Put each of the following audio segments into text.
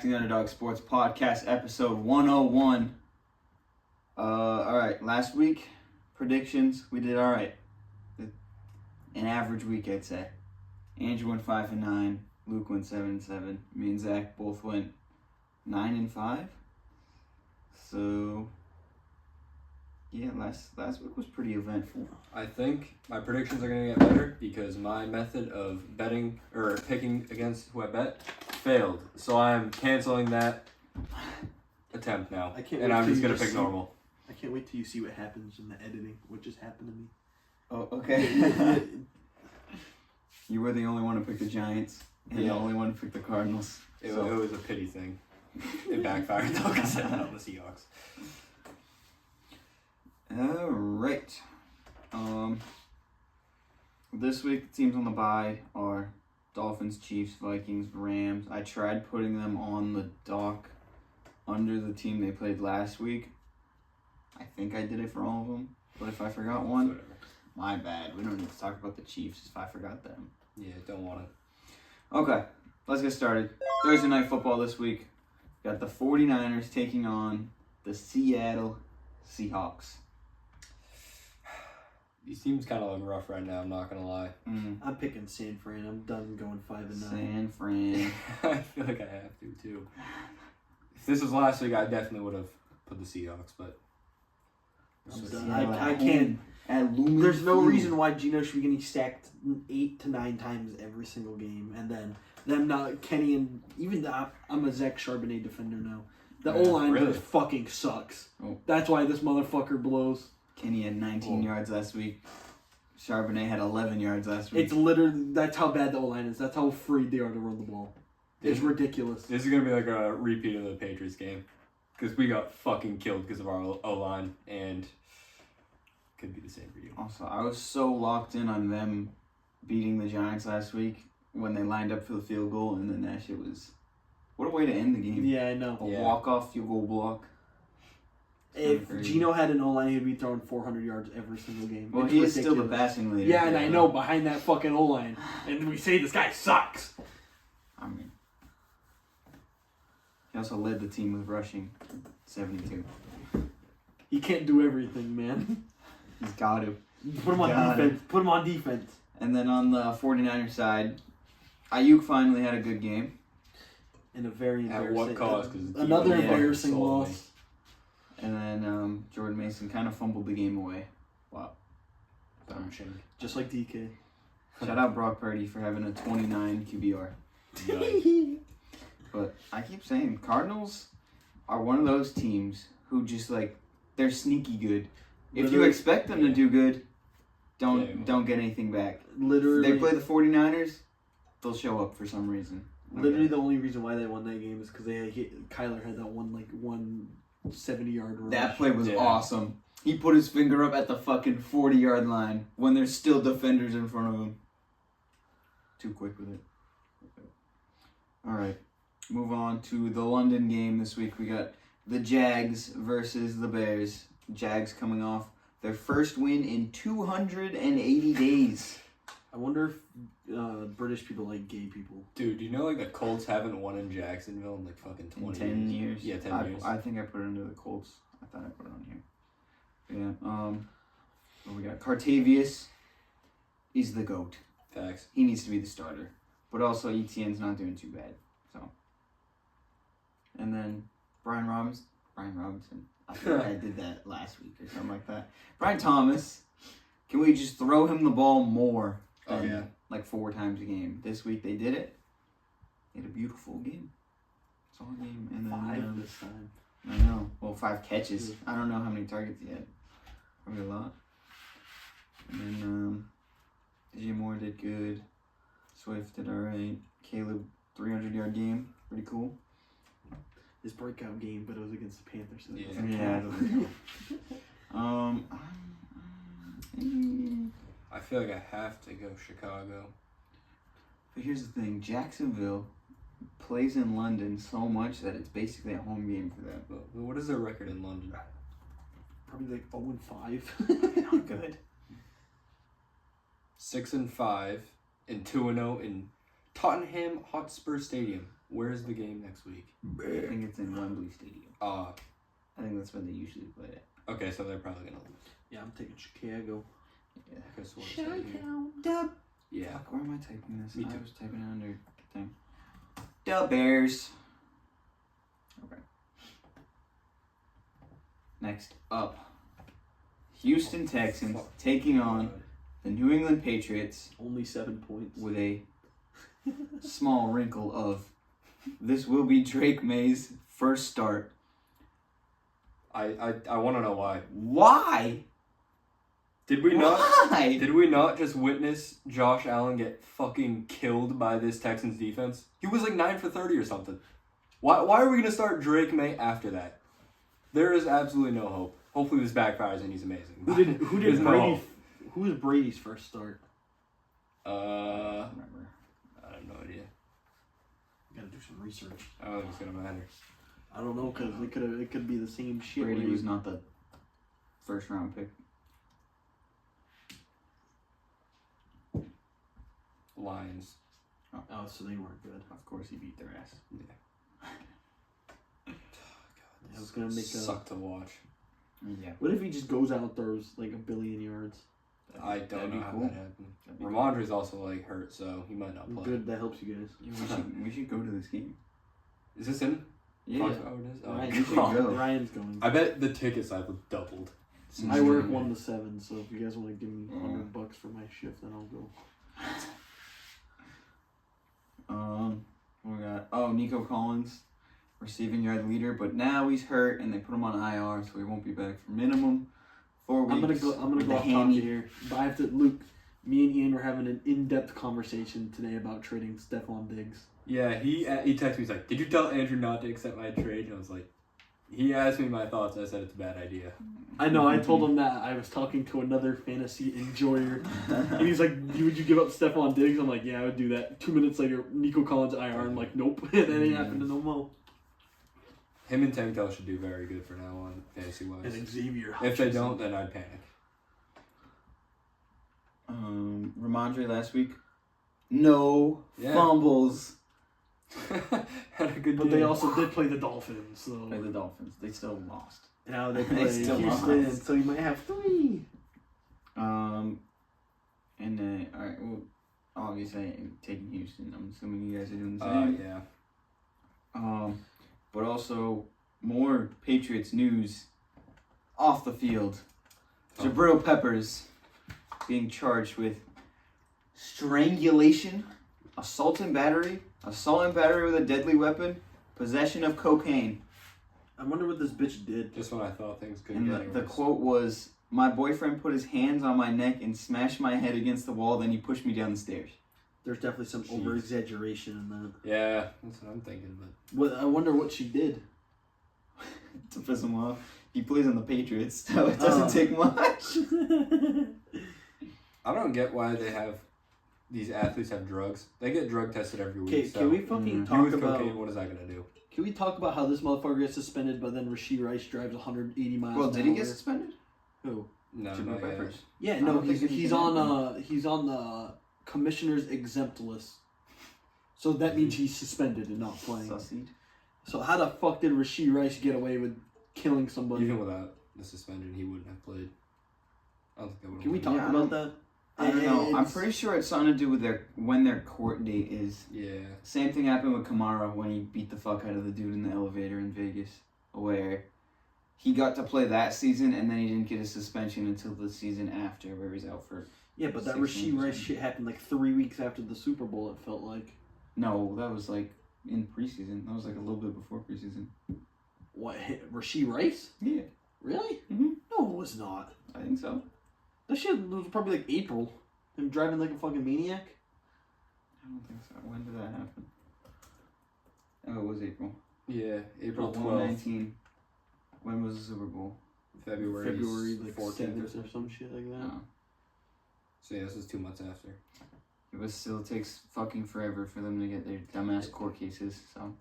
to the Underdog Sports Podcast, episode 101. All right, last week, predictions, we did all right. An average week, I'd say. Andrew went 5-9, Luke went 7-7. Me and Zach both went 9-5. So, yeah, last week was pretty eventful. I think my predictions are going to get better because my method of betting or picking against who I bet failed. So I'm canceling that attempt now. And I'm just going to pick normal. I can't wait till you see what happens in the editing, what just happened to me. Oh, okay. You were the only one to pick the Giants and the only one to pick the Cardinals. It was a pity thing. It backfired though because I had on the Seahawks. All right. This week the teams on the bye are Dolphins, Chiefs, Vikings, Rams. I tried putting them on the dock under the team they played last week. I think I did it for all of them, but if I forgot one, my bad. We don't need to talk about the Chiefs if I forgot them. Yeah, don't want it. Okay, let's get started. Thursday Night Football this week. Got the 49ers taking on the Seattle Seahawks. These teams kind of look rough right now, I'm not going to lie. I'm picking San Fran. I'm done going 5-9. San Fran. I feel like I have to, too. If this was last week, I definitely would have put the Seahawks, but... I can't. There's no reason why Geno should be getting stacked 8 to 9 times every single game, and then them not Kenny and even I'm a Zach Charbonnet defender now. The O-line just fucking sucks. Oh. That's why this motherfucker blows. Kenny had 19 yards last week. Charbonnet had 11 yards last week. It's literally that's how bad the O-line is. That's how afraid they are to run the ball. It's ridiculous. This is gonna be like a repeat of the Patriots game. Because we got fucking killed because of our O-line, and could be the same for you. Also, I was so locked in on them beating the Giants last week when they lined up for the field goal, and then that shit was... What a way to end the game. Yeah, I know. A walk-off field goal block. If Geno had an O-line, he'd be throwing 400 yards every single game. Well, he is still the passing leader. Yeah, and I know, behind that fucking O-line. And we say this guy sucks. I mean... He also led the team with rushing, 72. He can't do everything, man. He's got to. Put him on defense. Put him on defense. And then on the 49ers side, Ayuk finally had a good game. In a very embarrassing... At what cost? Another embarrassing loss. And then Jordan Mason kind of fumbled the game away. Wow. Just like DK. Shout out Brock Purdy for having a 29 QBR. Nice. But I keep saying, Cardinals are one of those teams who just they're sneaky good. If you expect them to do good, don't get anything back. Literally, if they play the 49ers, they'll show up for some reason. Literally, the only reason why they won that game is because Kyler had that one 70-yard rush. That play was awesome. He put his finger up at the fucking 40-yard line when there's still defenders in front of him. Too quick with it. All right. Move on to the London game this week. We got the Jags versus the Bears. Jags coming off their first win in 280 days. I wonder if British people like gay people. Dude, do you know the Colts haven't won in Jacksonville in fucking 20 10 years? Yeah, 10 years. I think I put it under the Colts. I thought I put it on here. Yeah. What we got? Cartavius is the GOAT. Facts. He needs to be the starter. But also Etienne's not doing too bad. So. And then Brian Robinson. I think I did that last week or something like that. Brian Thomas. Can we just throw him the ball more than 4 times a game? This week they did it. They had a beautiful game. Solid game. And then 5 this time. I know. Well, 5 catches. I don't know how many targets he had. Probably a lot. And then DJ Moore did good. Swift did alright. Caleb, 300-yard game. Pretty cool. His breakout game, but it was against the Panthers. So I feel like I have to go Chicago. But here's the thing. Jacksonville plays in London so much that it's basically a home game for them. But what is their record in London? Probably 0-5. Not good. 6-5 and 2-0 in Tottenham Hotspur Stadium. Where's the game next week? I think it's in Wembley Stadium. I think that's when they usually play it. Okay, so they're probably gonna lose. Yeah, I'm taking Chicago. Yeah. Okay, so what is that here? Dub. Yeah. Fuck, where am I typing this? Me too. I was typing it under the thing. Dub Bears. Okay. Next up, Houston Texans taking on the New England Patriots Only 7 points. with a small wrinkle of this will be Drake May's first start. I want to know why. Why? Did we not? Why? Did we not just witness Josh Allen get fucking killed by this Texans defense? He was like 9 for 30 or something. Why are we gonna start Drake May after that? There is absolutely no hope. Hopefully this backfires and he's amazing. Who There's did no Brady? hope. Who was Brady's first start? I don't remember. I have no idea. Gotta do some research. I don't think it's gonna matter. I don't know because it could be the same shit. Brady was not the first round pick. Lions. Oh, so they weren't good. Of course, he beat their ass. I was gonna make a. Suck to watch. Yeah. What if he just goes out and throws like 1 billion yards? I don't know how that happened. Ramondre's also like hurt, so he might not play. Good, that helps you guys. We should go to this game. Is this in? Yeah. Fox? Oh, it is? Oh, Ryan, God. go. Ryan's going. I bet the ticket side was doubled. I work 1 to 7, so if you guys want to give me $100 for my shift, then I'll go. We got Nico Collins, receiving yard leader, but now he's hurt and they put him on IR, so he won't be back for minimum 4 weeks. I'm gonna go off topic here, but I have to. Luke, me and Ian were having an in-depth conversation today about trading Stephon Diggs. Yeah, he texted me. He's like, "Did you tell Andrew not to accept my trade?" And I was like, he asked me my thoughts. I said it's a bad idea. I know. I told him that I was talking to another fantasy enjoyer, and he's like, "Would you give up Stephon Diggs?" I'm like, "Yeah, I would do that." 2 minutes later, Nico Collins IR. I'm like, "Nope," and that ain't happened to no more. Him and Tankel should do very good for now on fantasy wise. And Xavier. If they don't, then I'd panic. Ramondre last week, no fumbles. Had a good But game. they also did play the Dolphins, so Play the Dolphins. They still lost. now they They play still Houston, lost. so you might have 3. And then all right. Well, obviously I'm taking Houston. I'm assuming you guys are doing the same. Yeah. But also more Patriots news off the field. Jabril Peppers being charged with strangulation, assault and battery with a deadly weapon, possession of cocaine. I wonder what this bitch did. Just when I thought things could And get the quote was, "My boyfriend put his hands on my neck and smashed my head against the wall, then he pushed me down the stairs." There's definitely some Jeez. over-exaggeration in that. Yeah, that's what I'm thinking. But What I wonder what she did. To piss him off. He plays on the Patriots, so it doesn't take much. I don't get why these athletes have drugs. They get drug tested every week. Okay, So can we fucking you talk with about? cocaine, what is that gonna do? Can we talk about how this motherfucker gets suspended, but then Rashee Rice drives 180 miles? Well, an did he hour? get suspended? Who? No, Jabril not yet. Peppers. Yeah, I no, don't think he's anything on the commissioner's exempt list. So that means he's suspended and not playing. Succeed. So how the fuck did Rashee Rice get away with killing somebody? Even without the suspension, he wouldn't have played. I don't think that would. Can we talk Yeah, I about don't- that? I don't know. I'm It's- pretty sure it's something to do with when their court date is. Yeah. Same thing happened with Kamara when he beat the fuck out of the dude in the elevator in Vegas, where he got to play that season and then he didn't get a suspension until the season after, where he's out for. Yeah, but that 6 Rashee games. Rice shit happened like 3 weeks after the Super Bowl. It felt like. No, that was like in preseason. That was like a little bit before preseason. What? Rashee Rice? Yeah, Really? Mhm. No, it was not. I think so. That shit was probably like April. Him driving like a fucking maniac. I don't think so. When did that happen? Oh, it was April. Yeah, April 12th, 2019. When was the Super Bowl? February like 14th 7th or some shit like that. Oh. So yeah, this is 2 months after. It was still takes fucking forever for them to get their dumbass court cases. So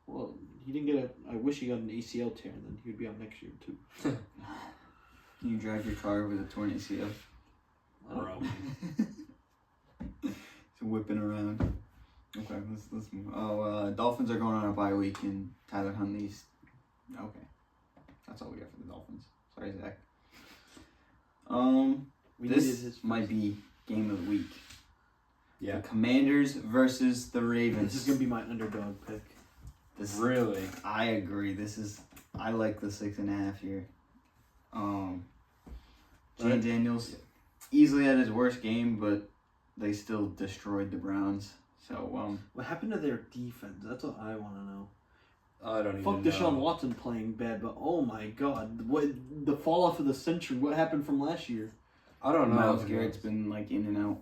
Well, he didn't get a. I wish he got an ACL tear, and then he'd be out next year too. can you drive your car with a torn ACL? Bro. It's whipping around. Okay, let's move. Oh, Dolphins are going on a bye week, and Tyler Huntley's. Okay, that's all we got for the Dolphins. Sorry, Zach. This might be game of the week. Yeah. The Commanders versus the Ravens. This is gonna be my underdog pick. Really? I agree. I like the 6.5 here. Jane Daniels easily had his worst game, but they still destroyed the Browns. So what happened to their defense? That's what I want to know. I don't even Fuck know. Deshaun Watson playing bad, but oh my god, what the fall off of the century? What happened from last year? I don't know. Myles Garrett's been like in and out.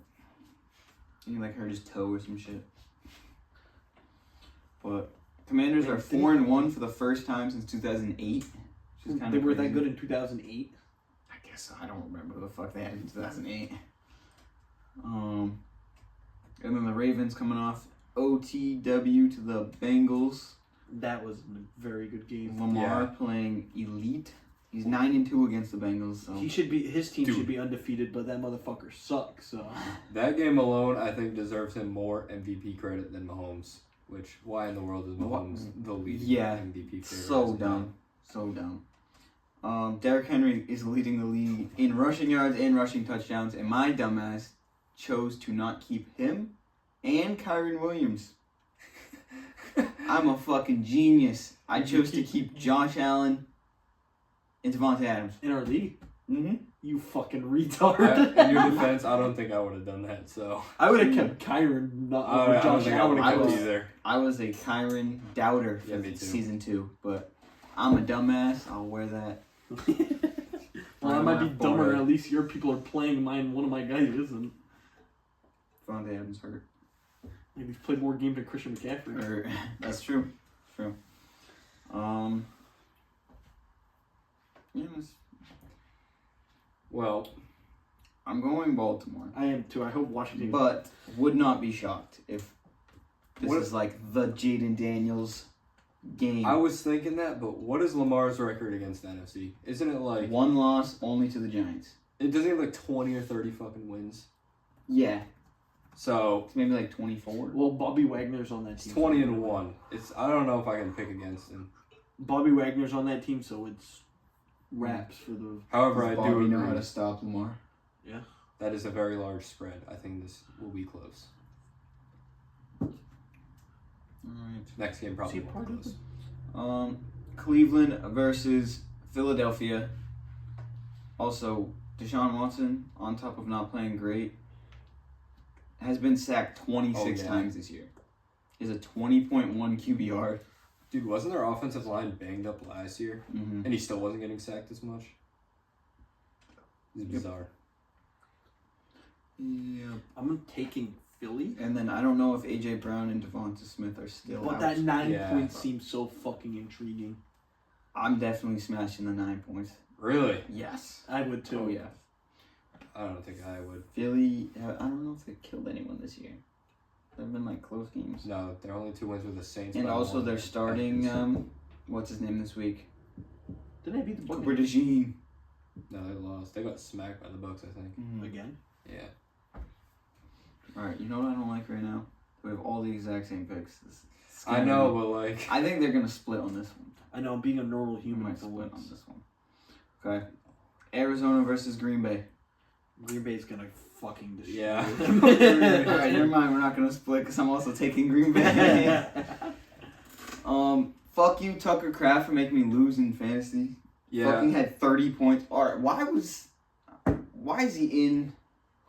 He like hurt his toe or some shit. But Commanders are 4-1 for the first time since 2008. They were that good in 2008. I guess I don't remember who the fuck they had in 2008. And then the Ravens coming off OTW to the Bengals. That was a very good game. Lamar playing elite. He's 9-2 against the Bengals. So His team should be undefeated, but that motherfucker sucks. So that game alone, I think, deserves him more MVP credit than Mahomes. Which why in the world is Mahomes the leading MVP favorite? So dumb. Derrick Henry is leading the league in rushing yards and rushing touchdowns, and my dumbass chose to not keep him and Kyron Williams. I'm a fucking genius. I chose to keep Josh Allen and Devontae Adams. in our league, Mm-hmm. you fucking retard. In your defense, I don't think I would have done that. So I would have kept Kyron, not I don't Josh think I Allen. would have kept either. I was a Kyron doubter for me too. season 2, but I'm a dumbass. I'll wear that. Well, I might be dumber. At least your people are playing mine. One of my guys isn't. Devontae Adams hurt. Maybe he's played more games than Christian McCaffrey. That's true. True. Well, I'm going Baltimore. I am too. I hope Washington. But would not be shocked if this is like the Jaden Daniels game. I was thinking that, but what is Lamar's record against the NFC? Isn't it like 1 loss only to the Giants? it doesn't have like 20 or 30 fucking wins? Yeah. So It's maybe like 24. Well, Bobby Wagner's on that it's team. 20-1. I don't know if I can pick against him. Bobby Wagner's on that team, so it's raps for the. However, Does I Bobby do know agree how to stop Lamar. Yeah. that is a very large spread. I think this will be close. Alright. Next game probably won't be close. Cleveland versus Philadelphia. Also, Deshaun Watson, on top of not playing great, has been sacked 26 times this year. Is a 20.1 QBR. Dude, wasn't their offensive line banged up last year? Mm-hmm. And he still wasn't getting sacked as much? It's bizarre. Yeah. I'm taking Philly. And then I don't know if AJ Brown and Devonta Smith are still But out. that 9 points seems so fucking intriguing. I'm definitely smashing the 9 points. Really? Yes. I would too. Oh, yeah. I don't think I would. Philly, I don't know if they killed anyone this year. There have been like close games. No, their only 2 wins were the Saints. And by also 1. they're starting, what's his name this week? Didn't they beat the Cooper Buccaneers DeJean. No, they lost. They got smacked by the Bucks, I think. again? Yeah. Alright, you know what I don't like right now? We have all the exact same picks. It's I know, but like... I think they're going to split on this one. I know, being a normal We human, might for split once. on this one. Okay. Arizona versus Green Bay. Green Bay's gonna fucking destroy Yeah. them. Alright, never mind. We're not going to split because I'm also taking Green Bay. Fuck you, Tucker Kraft, for making me lose in fantasy. Yeah. Fucking had 30 points. Alright, why is he in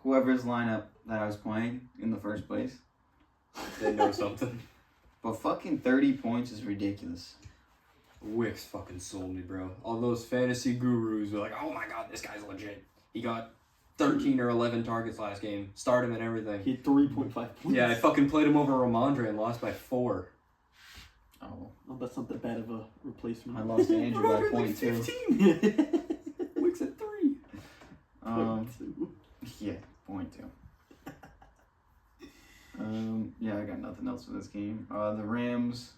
whoever's lineup that I was playing in the first place? They know something. But fucking 30 points is ridiculous. Wicks fucking sold me, bro. All those fantasy gurus were like, oh my god, this guy's legit. He got 13 or 11 targets last game. Start him and everything. He had 3.5 points. Yeah, I fucking played him over Ramondre and lost by 4. Oh. Oh, that's not that bad of a replacement. I lost to Andrew by point two. 15. Wicks at 3. Yeah, point 2. Yeah, I got nothing else for this game. The Rams,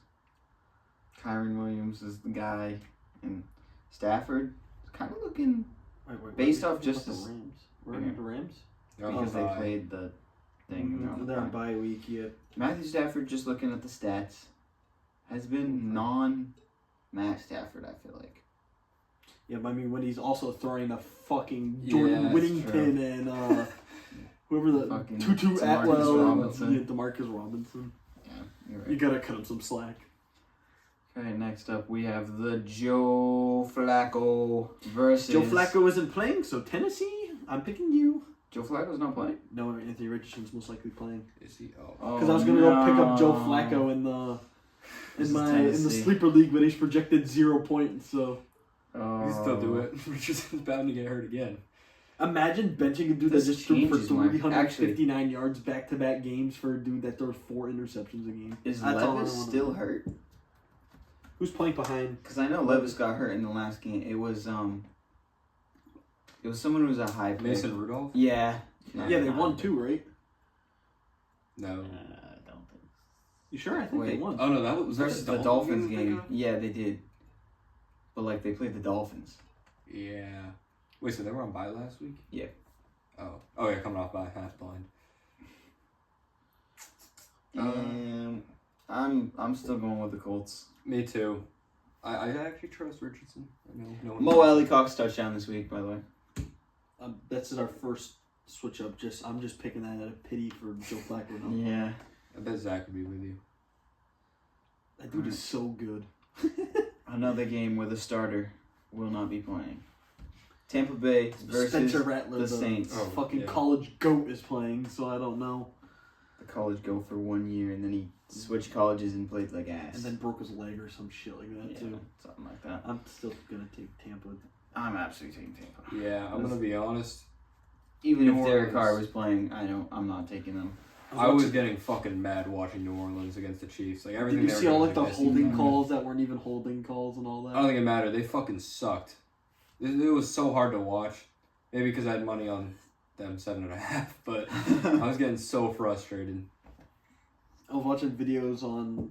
Kyron Williams is the guy, and Stafford is kind of looking Wait, based where off did you just put this the Rams. Where are the Rams? because they played the thing. They're on bye week yet. Matthew Stafford, just looking at the stats, has been non-Matt Stafford, I feel like. Yeah, but I mean, when he's also throwing the fucking Jordan Whittington and whoever the fucking Tutu DeMarcus Atwell, Robinson. Yeah, DeMarcus Robinson. Yeah, you're right. You gotta cut him some slack. Okay, next up we have the Joe Flacco versus... Joe Flacco isn't playing, so Tennessee, I'm picking you. Joe Flacco's not playing? No, Anthony Richardson's most likely playing. Is he? Because I was gonna go pick up Joe Flacco in the sleeper league, but he's projected 0 points. So you still do it. Richardson's bound to get hurt again. Imagine benching a dude that just threw for changes my- 359 yards back-to-back games for a dude that throws 4 interceptions a game. Is That's all I Levis wanna still know. hurt? Who's playing behind? Because I know Levis got hurt in the last game. It was someone who was a high pick. Mason Rudolph? Yeah. Yeah, they won 2, right? No. I don't think. You sure? I think they Wait. won. Oh no, that was Versus the Dolphins game. Yeah, they did. But like they played the Dolphins. Yeah. Wait, so they were on bye last week? Yeah. Oh yeah, coming off bye, half blind. I'm still going with the Colts. Me too. I actually trust Richardson. No one Mo Alley Cox touchdown this week, by the way. That's our first switch up. I'm just picking that out of pity for Joe Flacco. Now. Yeah. I bet Zach would be with you. That dude is so good. Another game where the starter will not be playing. Tampa Bay versus Spencer Rattler, the Saints. Fucking college goat is playing, so I don't know. The college go for 1 year, and then he switched colleges and played like ass. And then broke his leg or some shit like that too. Something like that. I'm still gonna take Tampa. I'm absolutely taking Tampa. Yeah, I'm gonna be honest. Even New if Derek Orleans. Carr was playing, I'm not taking them. I was getting fucking mad watching New Orleans against the Chiefs. Like everything. Did you they see were all doing like the against holding them. calls that weren't even holding calls and all that? I don't think it mattered. They fucking sucked. It was so hard to watch. Maybe because I had money on them 7.5, but I was getting so frustrated. I was watching videos on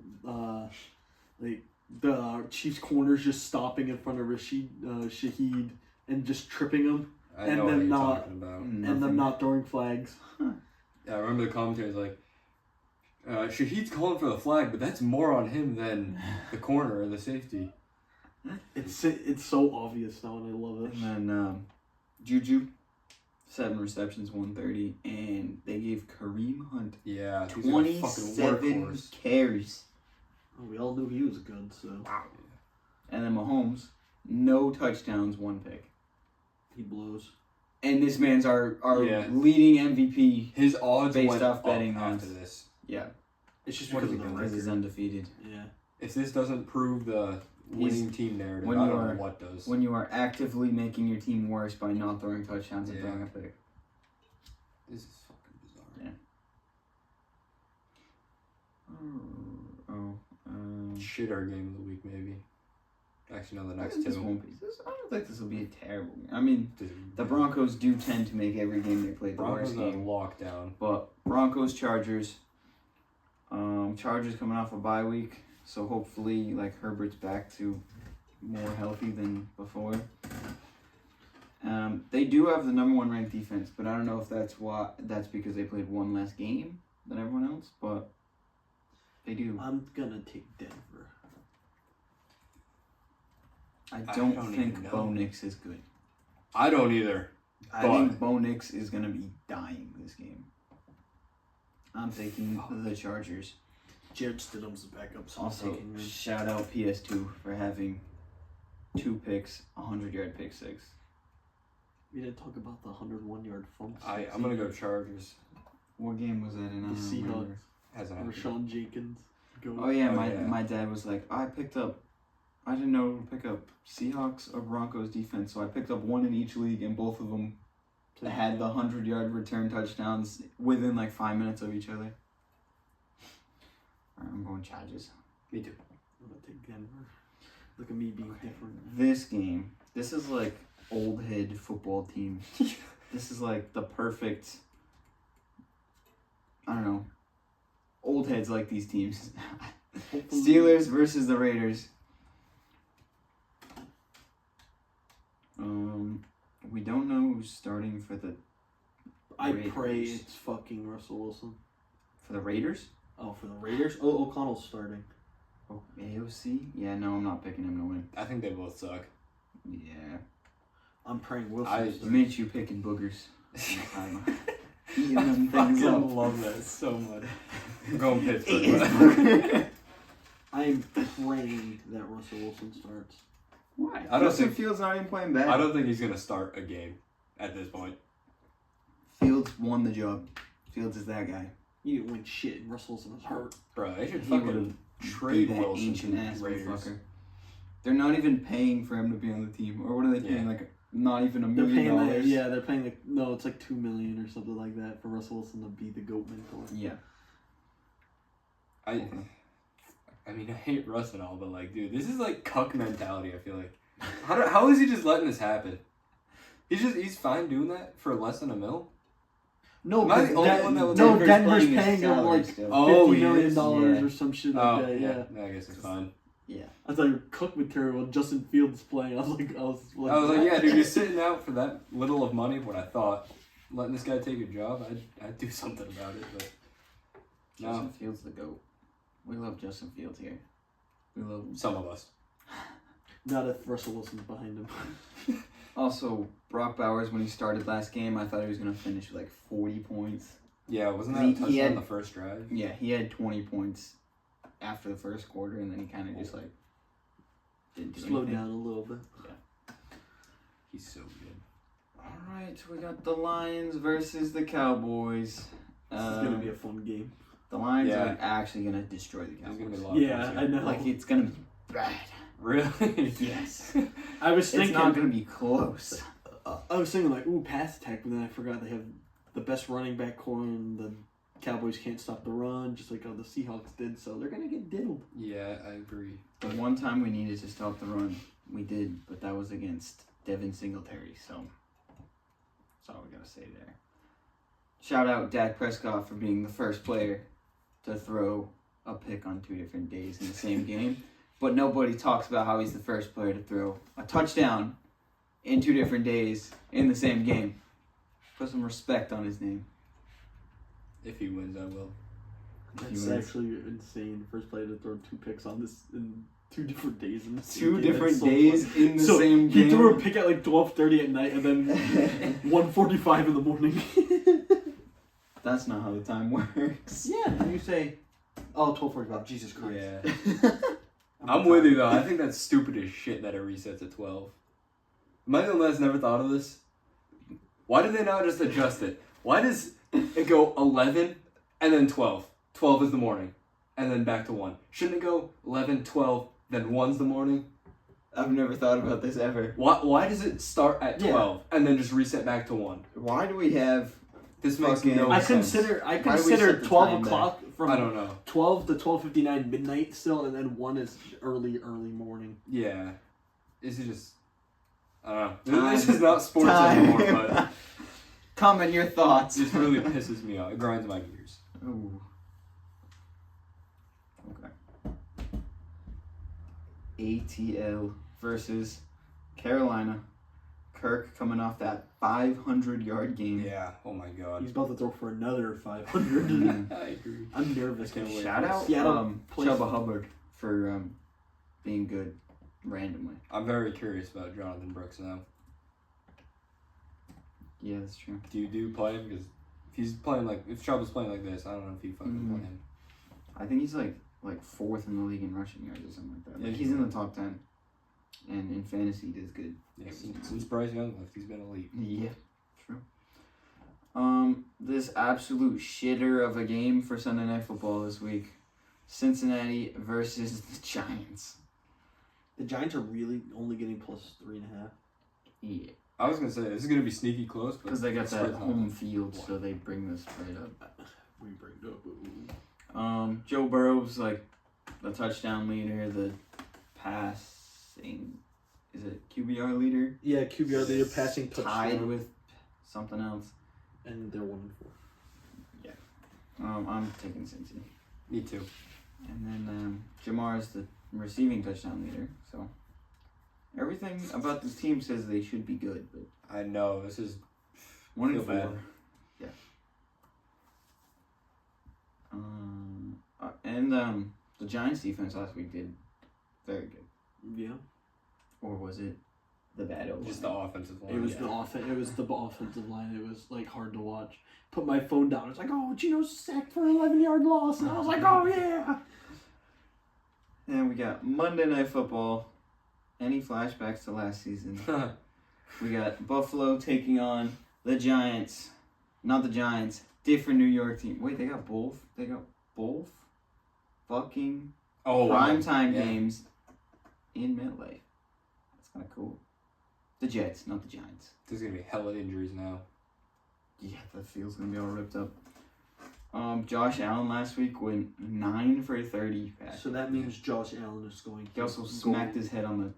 like the Chiefs corners just stopping in front of Shaheed and just tripping him. I And know what then you're not- talking about. And them not throwing flags. Yeah, I remember the commentators like, Shaheed's calling for the flag, but that's more on him than the corner or the safety. It's so obvious now, and I love it. And then Juju, 7 receptions, 130, and they gave Kareem Hunt Yeah, he's like a fucking 27 workhorse. carries. We all knew he was good, so And then Mahomes, no touchdowns, 1 pick. he blows. And this man's our Yeah. leading MVP. His odds Based went off up betting after odds. this. Yeah, It's just What because is of he the doing? because he's record. undefeated. Yeah. If this doesn't prove the winning team narrative, when I you don't are- know what does. When you are actively making your team worse by not throwing touchdowns and Yeah. throwing a pick. This is fucking bizarre. Yeah. Shitter game of the week, maybe. Actually, no, the I next think this two. won't be. I don't think this will be a terrible game. I mean, Dude, the Broncos do tend to make every game they play the Broncos worst on game. lockdown. But Broncos, Chargers. Chargers coming off a bye week, so hopefully, like Herbert's back to more healthy than before. They do have the number 1 ranked defense, but I don't know if that's because they played 1 less game than everyone else, but they do. I'm gonna take Denver. I I don't don't think even know. Bo Nix is good. I don't either. I But- think Bo Nix is gonna be dying this game. I'm taking the Chargers. Jared Stidham's the backup, so I'm Also, taking him. shout out PS2 for having 2 picks, 100-yard pick 6. We didn't talk about the 101-yard fumble. I'm gonna go Chargers. What game was that in? I The don't Seahawks. remember. Hasn't happened. Rashawn Jenkins. Go. Oh yeah, Oh, yeah. my dad was like, I didn't know to pick up Seahawks or Broncos defense, so I picked up 1 in each league, and both of them had the 100-yard return touchdowns within like 5 minutes of each other. Alright, I'm going Chargers. Me too. I'm gonna take Denver. Look at me being different. This game, this is like old head football team. This is like the perfect, I don't know, old heads like these teams. Steelers versus the Raiders. We don't know who's starting for the I Raiders. pray it's fucking Russell Wilson. For the Raiders? Oh, for the Raiders? Oh, O'Connell's starting. Oh, AOC? Yeah, no, I'm not picking him to win. I think they both suck. Yeah. I'm praying Wilson. It makes you picking boogers. Eating them I things up. love that so much. I'm going Pittsburgh. I'm praying that Russell Wilson starts. Why? I don't Justin think Fields not even playing bad. I don't think he's gonna start a game at this point. Fields won the job. Fields is that guy. He didn't win shit, and Russell Wilson was hurt. Bro, they should He fucking would've trade that Wilson ancient to ass the Raiders. motherfucker. They're not even paying for him to be on the team. Or what are they paying? Yeah. Like not even $1 They're million. paying they're paying it's like $2 million or something like that for Russell Wilson to be the GOAT mentor. Yeah. I mean, I hate Russ and all, but like, dude, this is like cuck mentality. I feel like, how is he just letting this happen? He's fine doing that for less than $1 million. No, Am I the only one that would- Denver's paying his paying him salary like still. Oh, $50 he million is? Yeah. or some shit like that. Yeah. I guess it's fine. Yeah. I thought you were Cook material when Justin Fields playing. I was like, I was like, yeah, what? dude, you're sitting out for that little of money. When I thought letting this guy take a job, I'd do something about it. But Justin no, Fields the GOAT. We love Justin Fields here. We love him. some of us. Not if Russell Wilson's behind him. Also, Brock Bowers, when he started last game, I thought he was going to finish with like 40 points. Yeah, wasn't that He a touchdown had- on the first drive? Yeah, he had 20 points after the first quarter, and then he kind of just like didn't do Slow anything. down a little bit. He's so good. All right, we got the Lions versus the Cowboys. This is gonna be a fun game. The Lions Yeah. are actually going to destroy the There's gonna be Cowboys. a lot of Yeah, points I here. know. Like, it's going to be bad. Really? Yes. I was It's thinking. not going to be close. I was thinking like, ooh, pass attack, but then I forgot they have the best running back core, and the Cowboys can't stop the run, just like how the Seahawks did. So they're gonna get diddled. Yeah, I agree. The one time we needed to stop the run, we did, but that was against Devin Singletary, so that's all we gotta say there. Shout out Dak Prescott for being the first player to throw a pick on 2 different days in the same game, but nobody talks about how he's the first player to throw a touchdown in 2 different days in the same game. Put some respect on his name. If he wins, I will. That's wins. actually insane. First player to throw 2 picks on this in 2 different days in the same 2 game. different That's so days funny. in the So same he game. threw a pick at like 12:30 at night, and then 1:45 in the morning. That's not how the time works. Yeah, and you say, oh, 12:45. Jesus Christ. Yeah. I'm with you though. I think that's stupid as shit that it resets at 12. Am I the only one that's never thought of this? Why did they not just adjust it? Why does it go 11 and then 12? 12 is the morning, and then back to 1. Shouldn't it go 11, 12, then 1's the morning? I've never thought about this ever. Why does it start at 12 and then just reset back to 1? Why do we have... This makes Fucking- no I sense. consider Why do we set the 12 time o'clock from I don't know. 12 to 12:59 midnight still, and then 1 is early morning. Yeah. This is just... I don't know. Time. This is not sports anymore, but Comment your thoughts. this really pisses me off. It grinds my gears. Ooh. Okay. ATL versus Carolina. Kirk coming off that 500-yard game. Yeah. Oh my god. He's about to throw for another 500. I agree. I'm nervous. I can't wait. Shout out Seattle plays- Chuba Hubbard for being good randomly. I'm very curious about Jonathan Brooks now. Yeah, that's true. Do you play him? Because if Chuba's playing like this, I don't know if you fucking play him. I think he's like 4th in the league in rushing yards or something like that. Yeah, Like he's in the top 10. And in fantasy, he does good. Yeah, since Bryce Young left, he's been elite. Yeah, true. This absolute shitter of a game for Sunday Night Football this week. Cincinnati versus the Giants. The Giants are really only getting +3.5. Yeah. I was gonna say this is gonna be sneaky close, Because they got the that spread's not home good. field, so they bring this right up. We bring it up. Joe Burrow's like the touchdown leader, the passing, is it QBR leader? Yeah, QBR, they're passing touchdown. Tied with something else. And they're 1-4. I'm taking Cincy. Me too. And then Jamar's the receiving touchdown leader, so everything about this team says they should be good, but I know this is 1 and Feel 4. bad. Yeah. And the Giants defense last week did very good. Yeah. Or was it the bad O-line? Just the offensive line. It was the offensive line. It was like hard to watch. Put my phone down. It's like, oh, Gino's sacked for an 11-yard loss, and I was like, oh yeah. And we got Monday Night Football. Any flashbacks to last season? We got Buffalo taking on the Giants. Not the Giants. Different New York team. Wait, they got both? They got both fucking primetime games in MetLife. That's kind of cool. The Jets, not the Giants. There's going to be hella injuries now. Yeah, the field's going to be all ripped up. Josh Allen last week went 9 for 30. So that means Josh Allen is going to He also smacked his head on the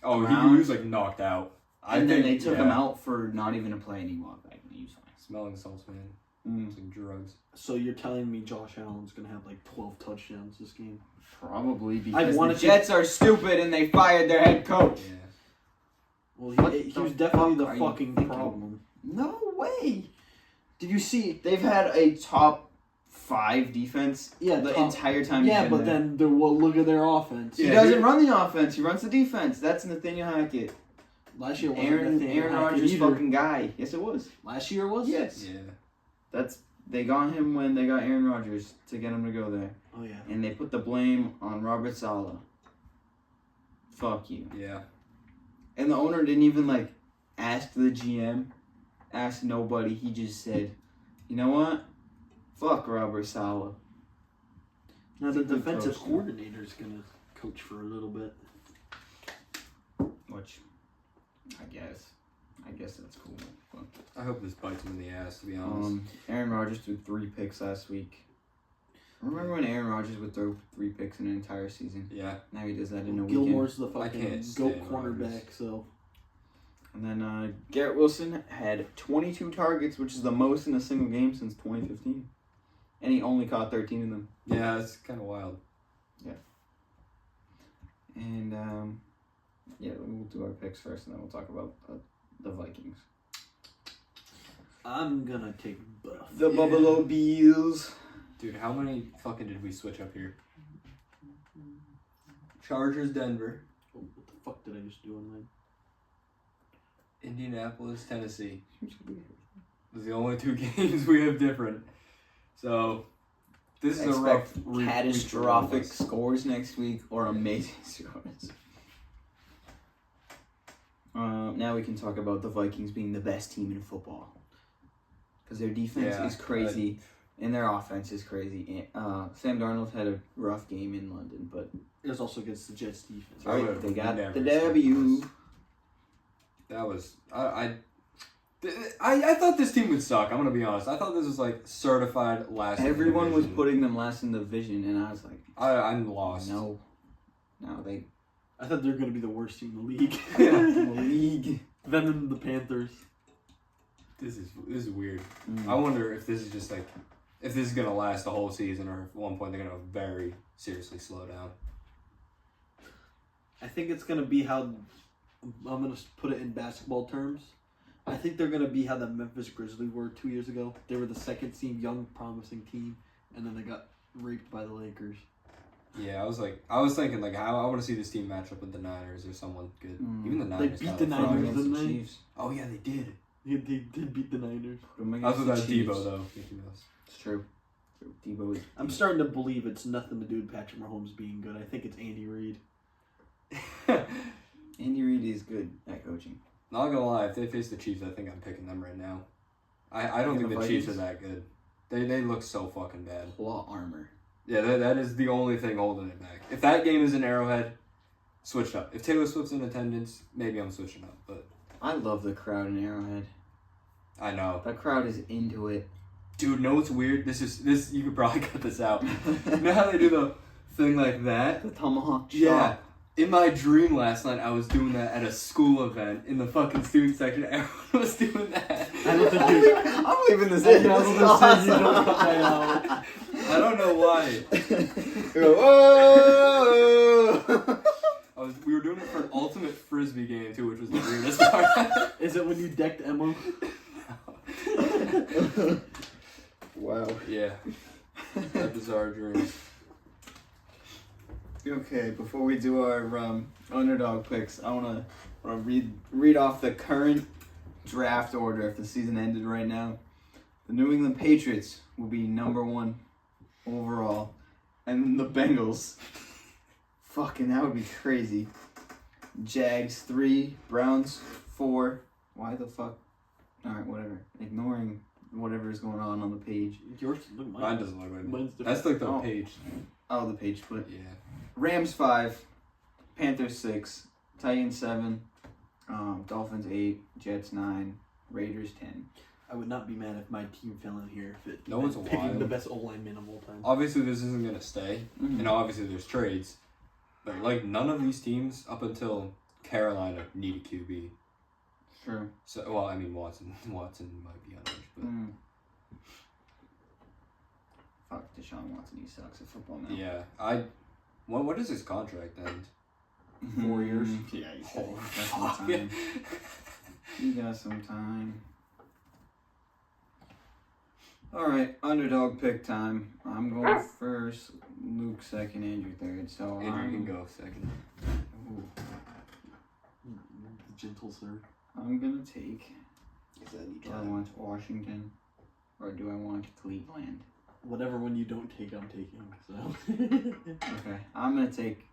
Oh, ground. he was like knocked out. And then they took him out for not even a play, and he walked back, and he was fine. Smelling salts, man. It's like drugs. So you're telling me Josh Allen's going to have like 12 touchdowns this game? Probably because the to- Jets are stupid and they fired their head coach. Yeah. Well, he was definitely the fuck are you fucking thinking? problem. No way. Did you see? They've had a top 5 defense the entire time. Yeah, but then look at their offense. He doesn't run the offense. He runs the defense. That's Nathaniel Hackett. Last year wasn't Aaron Rodgers fucking guy. Yes, it was. Last year was? Yes. Yeah. They got him when they got Aaron Rodgers to get him to go there. Oh, yeah. And they put the blame on Robert Saleh. Fuck you. Yeah. And the owner didn't even, ask the GM. Ask nobody. He just said, you know what? Fuck Robert Saleh. Now the defensive coordinator is going to coach for a little bit. Which, I guess that's cool. But, I hope this bites him in the ass, to be honest. Aaron Rodgers threw 3 picks last week. Remember when Aaron Rodgers would throw 3 picks in an entire season? Yeah. Now he does that in a Gilmore's weekend. the fucking GOAT cornerback, so. And then Garrett Wilson had 22 targets, which is the most in a single game since 2015. And he only caught 13 of them. Yeah, it's kind of wild. Yeah. And, we'll do our picks first, and then we'll talk about the Vikings. I'm going to take Buff. The Buffalo Bills. Dude, how many fucking did we switch up here? Chargers, Denver. Oh, what the fuck did I just do on mine? Indianapolis, Tennessee. Those are the only 2 games we have different. So, this is a rough catastrophic scores next week or amazing scores. Now we can talk about the Vikings being the best team in football. Because their defense is crazy and their offense is crazy. Sam Darnold had a rough game in London, but it was also against the Jets defense. Right, they got the W. That was I thought this team would suck. I'm gonna be honest. I thought this was certified last. Everyone was putting them last in the division, and I was like, I'm lost. No, I thought they were gonna be the worst team in the league. the league. Them and the Panthers. This is weird. I wonder if this is just if this is gonna last the whole season, or if at one point they're gonna very seriously slow down. I think it's gonna be how I'm gonna put it in basketball terms. I think they're gonna be how the Memphis Grizzlies were 2 years ago. They were the second team, young, promising team, and then they got raped by the Lakers. Yeah, I was thinking I want to see this team match up with the Niners or someone good. Even the Niners. They beat the Niners, didn't they? Chiefs. Oh yeah, they did. They did beat the Niners. That's what Debo though. It's true. Debo is. I'm starting to believe it's nothing to do with Patrick Mahomes being good. I think it's Andy Reid. Andy Reid is good at coaching. Not gonna lie, if they face the Chiefs, I think I'm picking them right now. I don't think the Chiefs are that good. They look so fucking bad. Plot armor. Yeah, that is the only thing holding it back. If that game is in Arrowhead, switch up. If Taylor Swift's in attendance, maybe I'm switching up. But I love the crowd in Arrowhead. I know. That crowd is into it. Dude, know what's weird? This you could probably cut this out. You know how they do the thing like that? The tomahawk chop. Yeah. In my dream last night, I was doing that at a school event in the fucking student section. Everyone was doing that. I don't think you. I'm leaving this in. I was gonna say you don't cut that out. I don't know why. Whoa! We were doing it for an ultimate frisbee game too, which was the weirdest part. Is it when you decked Emma? Wow. Yeah. That is our dreams. Okay, before we do our underdog picks, I wanna read off the current draft order if the season ended right now. The New England Patriots will be number 1 overall, and the Bengals. Fucking, that would be crazy. Jags 3, Browns 4. Why the fuck? All right, whatever. Ignoring whatever is going on the page. Yours, look, Mine doesn't look like mine's that. That's like the Oh. page. Oh, the page split. Yeah. Rams 5, Panthers 6, Titans 7, Dolphins 8, Jets 9, Raiders 10. I would not be mad if my team fell in here if it No one's picking wild. the best O-lineman of all time. Obviously, this isn't gonna stay, Mhm. and obviously there's trades, but like none of these teams up until Carolina need a QB. Sure. So, well, I mean Watson might be on edge, but Fuck Deshaun Watson, he sucks at football now. yeah, what is his contract end? 4 years. Yeah, he's Oh, got some fuck. time. He got some time. All right, underdog pick time. I'm going first. Luke second. Andrew third. So Andrew can go second. Ooh, The gentle sir. I'm gonna take. Is that Do I want Washington, or do I want Cleveland? Whatever one you don't take, I'm taking. So. Okay, I'm gonna take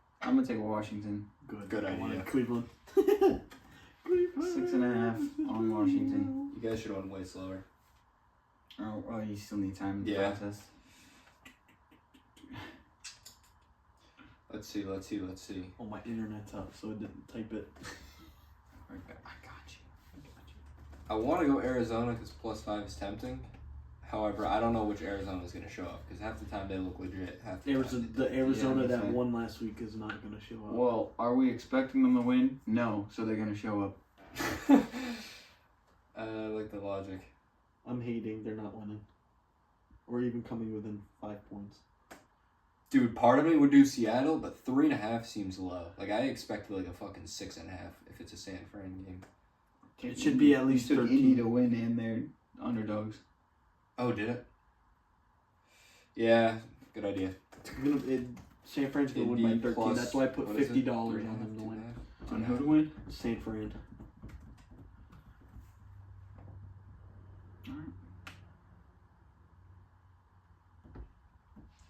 Washington. Good I wanted idea. Cleveland. 6.5 on Washington. You guys should have went way slower. Oh, you still need time in the Yeah. process. Let's see. Oh, my internet's up, so I didn't type it. I got you. I want to go Arizona because +5 is tempting. However, I don't know which Arizona is going to show up because half the time they look legit. Half the time The Arizona that okay. won last week is not going to show up. Well, are we expecting them to win? No, so they're gonna show up. I like the logic. I'm hating they're not winning. Or even coming within 5 points. Dude, part of me would do Seattle, but 3.5 seems low. Like, I expected like a fucking 6.5 if it's a San Fran game. It should be at least took 13. Indy to win, and they're underdogs. Oh, did it? Yeah, good idea. San Fran's going to win by Indy 13. plus- That's why I put what is it? $50 on 3.5, them to win. 2.5? On who to win? San Fran. Alright.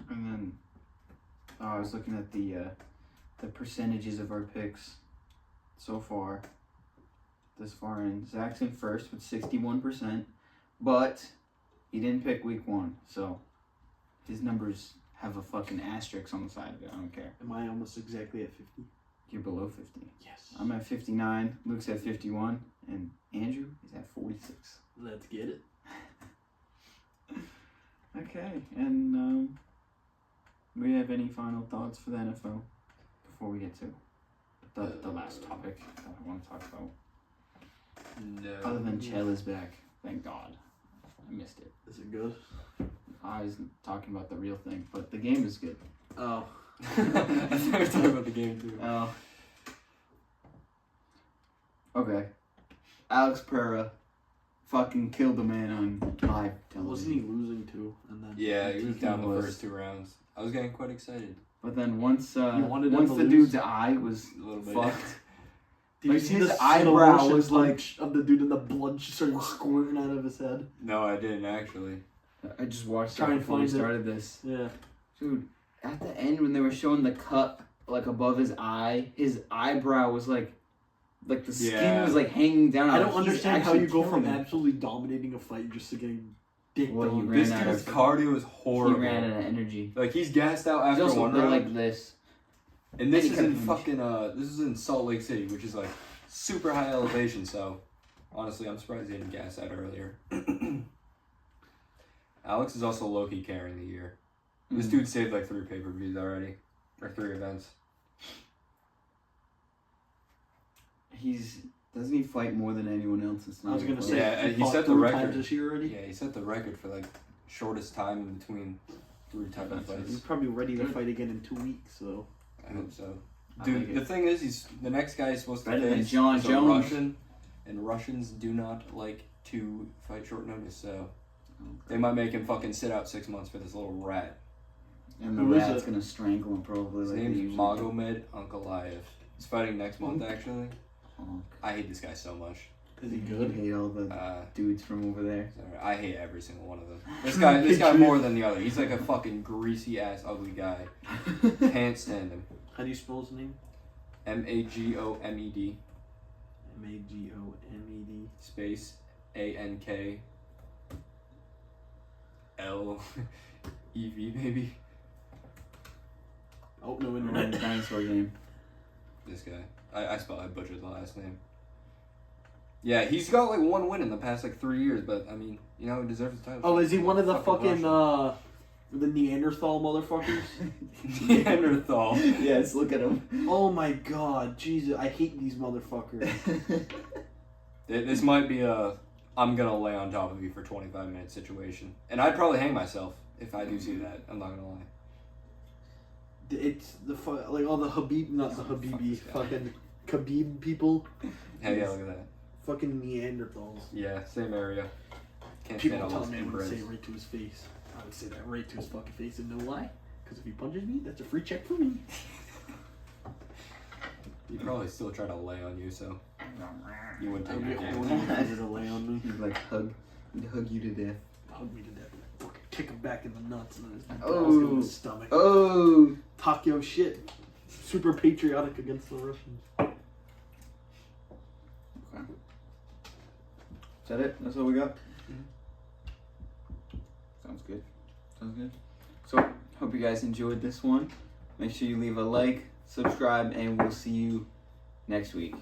And then, I was looking at the percentages of our picks so far. This far in, Zach's in first with 61%, but he didn't pick week 1, so his numbers have a fucking asterisk on the side of it. I don't care. Am I almost exactly at 50? You're below 50. Yes. I'm at 59. Luke's at 51, and Andrew is at 46. Let's get it. Okay, and do we have any final thoughts for the NFL before we get to the last topic that I want to talk about? No. Other than Chell is back, thank God. I missed it. Is it good? I was talking about the real thing, but the game is good. Oh. I thought we were talking about the game too. Oh. Okay. Alex Pereira fucking killed the man on live television. Wasn't he losing too? And then Yeah, he was down the was. first 2 rounds. I was getting quite excited. But then once wanted him once to the lose? dude's eye was A little bit. fucked. Did Like, you see his the eyebrow slow was motion like- punch of the dude and the blood just started squirting out of his head? No, I didn't actually. I just watched Try it and before we find it. started this. Yeah. Dude, at the end when they were showing the cut like above his eye, his eyebrow was like the skin Yeah. was like hanging down. I don't He's understand how actually you go from killing him. absolutely dominating a fight just to getting dicked Well, he on. ran This out dude's of- cardio is He horrible. ran out of energy. Like, he's gassed out He's after also one built round. like this. And this Any is kind in of fucking, this is in Salt Lake City, which is like super high elevation, so honestly, I'm surprised he didn't gas out earlier. Alex is also low-key carrying the year. This dude saved like 3 pay-per-views already. Or 3 events. Doesn't he fight more than anyone else? I was gonna say, Yeah, he fought set the 3 record. times this year already. Yeah, he set the record for like shortest time in between 3 type of He's fights. probably ready to fight again in 2 weeks. So I hope so. I Dude, like it. the thing is, he's the next guy is supposed to Better than face John is a Jones. Russian, and Russians do not like to fight short notice. So They might make him fucking sit out 6 months for this little rat. And the Who is rat's it? gonna strangle him probably. His Like name's they usually do. Magomed Ankalaev. He's fighting next month, actually. Oh, I hate this guy so much. Is he you good? hate all the dudes from over there. Sorry, I hate every single one of them. This guy more than the other. He's like a fucking greasy ass ugly guy. Can't stand him. How do you spell his name? Magomed Magomed. space ANKLEV maybe. Oh no, We're in no. the dinosaur game. This guy. I butchered the last name. Yeah, he's got like 1 win in the past like 3 years, but I mean, you know, he deserves the title. Oh, is he one of the fucking Russian. the Neanderthal motherfuckers? Neanderthal. Yes, look at him. Oh my god, Jesus, I hate these motherfuckers. This might be a I'm gonna lay on top of you for 25 minutes situation, and I'd probably hang myself if I do see that. I'm not gonna lie. It's the like all the Habib, not the Habibi, fucking Khabib people. Hey, yeah, look at that. Fucking Neanderthals. Yeah, same area. Can't People stand all tell those me I would inbreds. say it right to his face. I would say that right to his fucking face, and know why? Because if he punches me, that's a free check for me. He'd probably still try to lay on you, so you wouldn't I take would your get damage. one easier to lay on me. He'd like hug you to death. Hug me to death. Fucking kick him back in the nuts and then his Oh. balls in his stomach. Oh! Talk your shit. Super patriotic against the Russians. Okay. Is that it? That's all we got? Sounds good. Sounds good. So, hope you guys enjoyed this one. Make sure you leave a like, subscribe, and we'll see you next week.